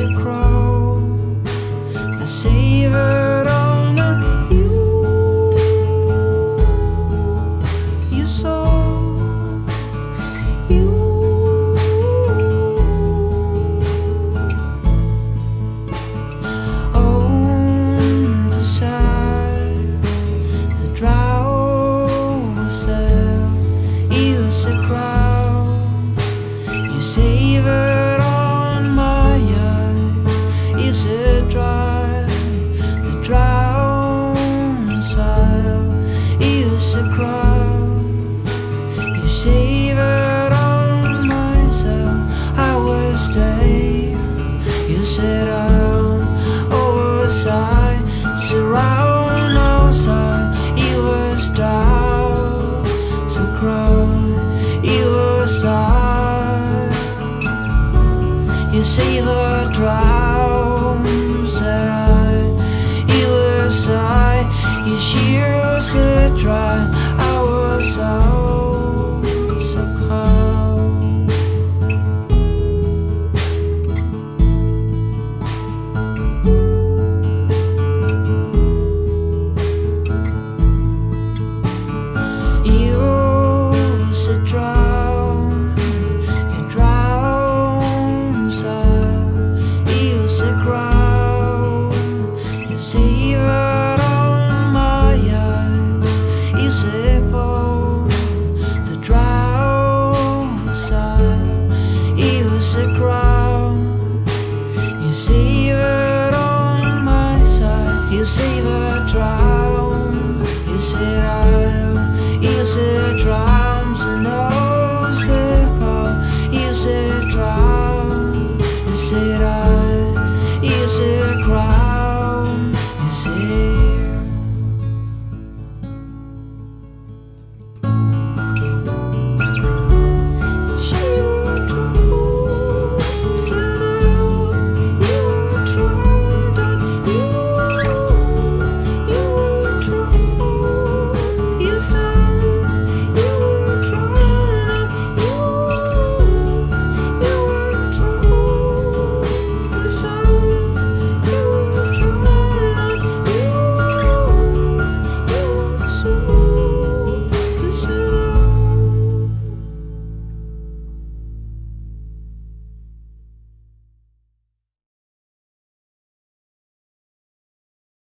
a crow, the savor on the you saw. On the side, the drowser, you a crowd, you savor on my eyes, you said dry, the drowser, you a crowd, you savored on myself. I was there, you said I'm overside, surround outside. You were down, so crowd, you were side. You savor drown, said I. You were side, you sheer said dry. I was out, so cold. You said drown, you drown, side. You said ground, you savored on my eyes. You said fall, the drown side. You said ground, you savored on my side. You savored drown, you said I, you said drown.